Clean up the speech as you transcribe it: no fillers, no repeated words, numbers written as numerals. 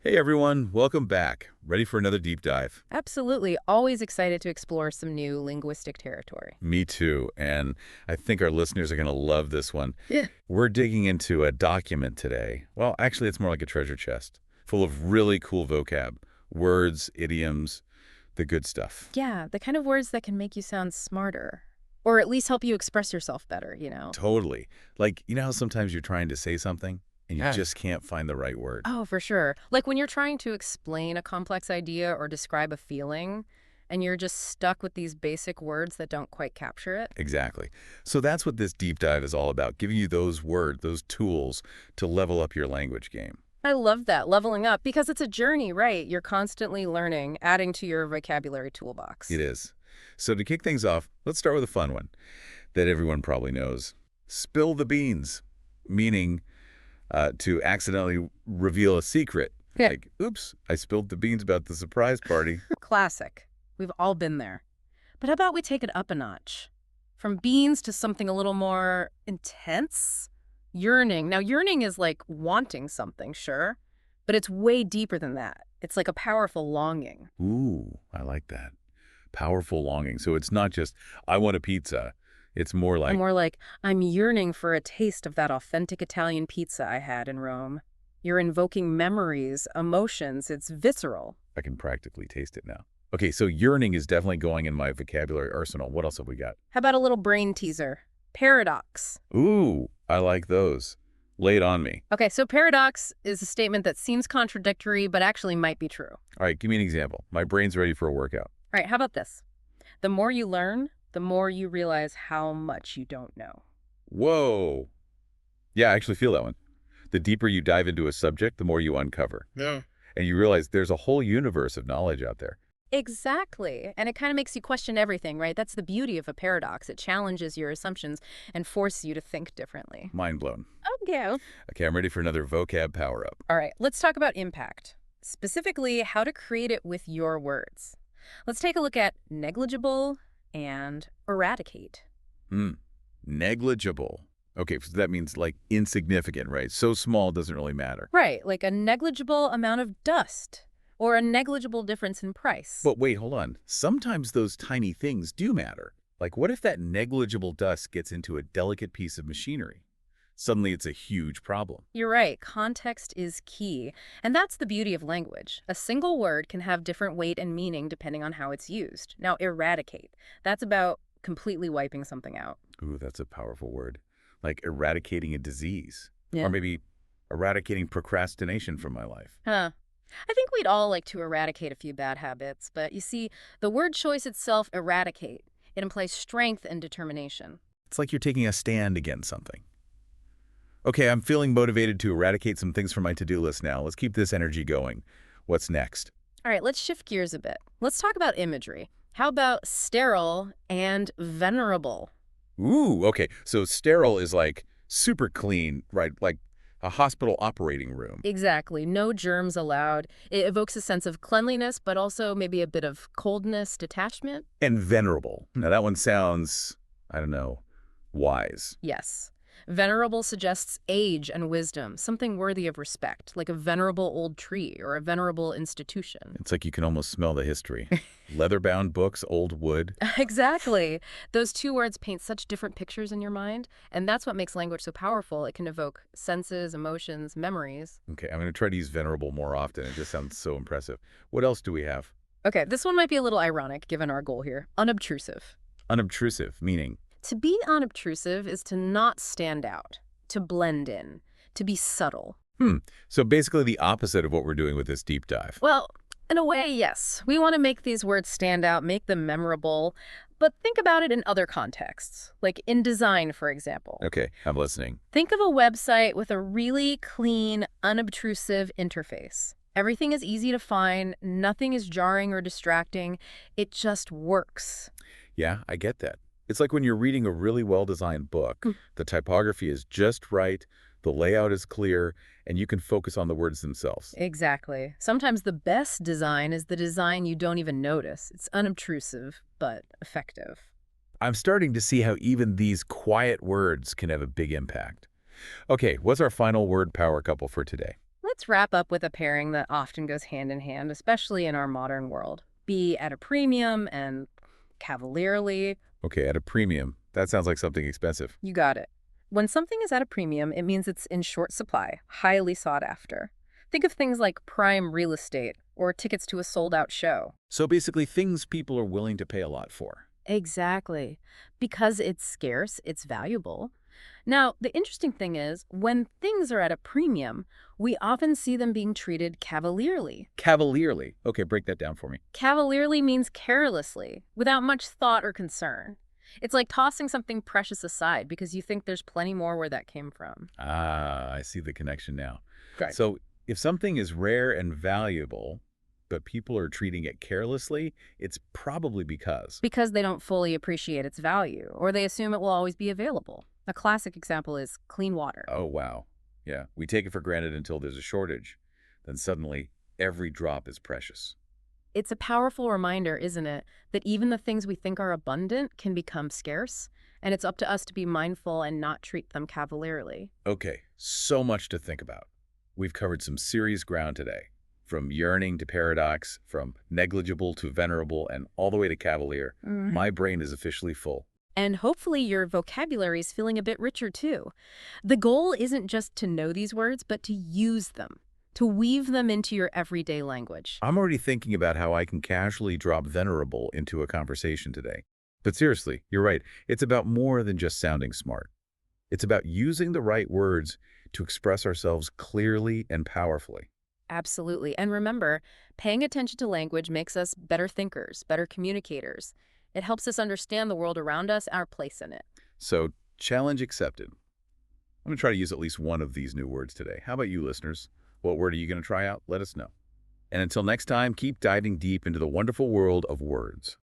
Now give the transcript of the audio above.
Hey everyone, welcome back. Ready for another deep dive? Absolutely. Always excited to explore some new linguistic territory. Me too, and I think our listeners are going to love this one. Yeah. We're digging into a document today. Well, actually, it's more like a treasure chest, full of really cool vocab, words, idioms, the good stuff. Yeah, the kind of words that can make you sound smarter, or at least help you express yourself better. Totally. Like, you know how sometimes you're trying to say something and you Yeah. just can't find the right word? Oh, for sure. Like when you're trying to explain a complex idea or describe a feeling, and you're just stuck with these basic words that don't quite capture it. Exactly. So that's what this deep dive is all about, giving you those words, those tools to level up your language game. I love that, leveling up, because it's a journey, right? You're constantly learning, adding to your vocabulary toolbox. It is. So to kick things off, let's start with a fun one that everyone probably knows. Spill the beans, meaning to accidentally reveal a secret. Yeah. Like, oops, I spilled the beans about the surprise party. Classic. We've all been there. But how about we take it up a notch? From beans to something a little more intense? Yearning. Now, yearning is like wanting something, sure, but it's way deeper than that. It's like a powerful longing. Ooh, I like that. Powerful longing. So it's not just, I want a pizza. It's more And like, more like, I'm yearning for a taste of that authentic Italian pizza I had in Rome. You're invoking memories, emotions. It's visceral. I can practically taste it now. Okay, so yearning is definitely going in my vocabulary arsenal. What else have we got? How about a little brain teaser? Paradox. Ooh, I like those. Lay it on me. Okay, so paradox is a statement that seems contradictory, but actually might be true. All right, give me an example. My brain's ready for a workout. All right, how about this? The more you learn, the more you realize how much you don't know. Whoa. Yeah, I actually feel that one. The deeper you dive into a subject, the more you uncover. Yeah. And you realize there's a whole universe of knowledge out there. Exactly. And it kind of makes you question everything, right? That's the beauty of a paradox. It challenges your assumptions and forces you to think differently. Mind blown. Okay. Okay, I'm ready for another vocab power-up. All right, let's talk about impact. Specifically, how to create it with your words. Let's take a look at negligible and eradicate. Negligible. Okay, so that means like insignificant, right? So small it doesn't really matter. Right, like a negligible amount of dust or a negligible difference in price. But wait, hold on. Sometimes those tiny things do matter. Like what if that negligible dust gets into a delicate piece of machinery? Suddenly it's a huge problem. You're right, context is key. And that's the beauty of language. A single word can have different weight and meaning depending on how it's used. Now, eradicate. That's about completely wiping something out. Ooh, that's a powerful word. Like eradicating a disease. Yeah. Or maybe eradicating procrastination from my life. Huh. I think we'd all like to eradicate a few bad habits, but you see, the word choice itself, eradicate, it implies strength and determination. It's like you're taking a stand against something. Okay, I'm feeling motivated to eradicate some things from my to-do list now. Let's keep this energy going. What's next? All right, let's shift gears a bit. Let's talk about imagery. How about sterile and venerable? Ooh, okay. So sterile is like super clean, right? Like a hospital operating room. Exactly. No germs allowed. It evokes a sense of cleanliness, but also maybe a bit of coldness, detachment. And venerable. Now that one sounds, I don't know, wise. Yes. Venerable suggests age and wisdom, something worthy of respect, like a venerable old tree or a venerable institution. It's like you can almost smell the history. Leather-bound books, old wood. Exactly. Those two words paint such different pictures in your mind, and that's what makes language so powerful. It can evoke senses, emotions, memories. Okay, I'm going to try to use venerable more often. It just sounds so impressive. What else do we have? Okay, this one might be a little ironic given our goal here. Unobtrusive. Unobtrusive, meaning? To be unobtrusive is to not stand out, to blend in, to be subtle. So basically the opposite of what we're doing with this deep dive. Well, in a way, yes. We want to make these words stand out, make them memorable, but think about it in other contexts, like in design, for example. Okay, I'm listening. Think of a website with a really clean, unobtrusive interface. Everything is easy to find, nothing is jarring or distracting. It just works. Yeah, I get that. It's like when you're reading a really well-designed book, the typography is just right, the layout is clear, and you can focus on the words themselves. Exactly. Sometimes the best design is the design you don't even notice. It's unobtrusive, but effective. I'm starting to see how even these quiet words can have a big impact. Okay, what's our final word power couple for today? Let's Let's wrap up with a pairing that often goes hand in hand, especially in our modern world. Be at a premium and cavalierly. Okay, at a premium. That sounds like something expensive. You got it. When something is at a premium, it means it's in short supply, highly sought after. Think of things like prime real estate or tickets to a sold-out show. So basically things people are willing to pay a lot for. Exactly. Because it's scarce, it's valuable. Now, the interesting thing is, when things are at a premium, we often see them being treated cavalierly. Cavalierly. Okay, break that down for me. Cavalierly means carelessly, without much thought or concern. It's like tossing something precious aside because you think there's plenty more where that came from. Ah, I see the connection now. Right. So if something is rare and valuable, but people are treating it carelessly, it's probably because. Because they don't fully appreciate its value, or they assume it will always be available. A classic example is clean water. Oh, wow. Yeah, we take it for granted until there's a shortage. Then suddenly, every drop is precious. It's a powerful reminder, isn't it, that even the things we think are abundant can become scarce, and it's up to us to be mindful and not treat them cavalierly. Okay, so much to think about. We've covered some serious ground today. From yearning to paradox, from negligible to venerable, and all the way to cavalier. My brain is officially full. And hopefully your vocabulary is feeling a bit richer too. The goal isn't just to know these words, but to use them, to weave them into your everyday language. I'm already thinking about how I can casually drop venerable into a conversation today. But seriously, you're right. It's about more than just sounding smart. It's about using the right words to express ourselves clearly and powerfully. Absolutely. And remember, paying attention to language makes us better thinkers, better communicators. It helps us understand the world around us, our place in it. So, challenge accepted. I'm going to try to use at least one of these new words today. How about you, listeners? What word are you going to try out? Let us know. And until next time, keep diving deep into the wonderful world of words.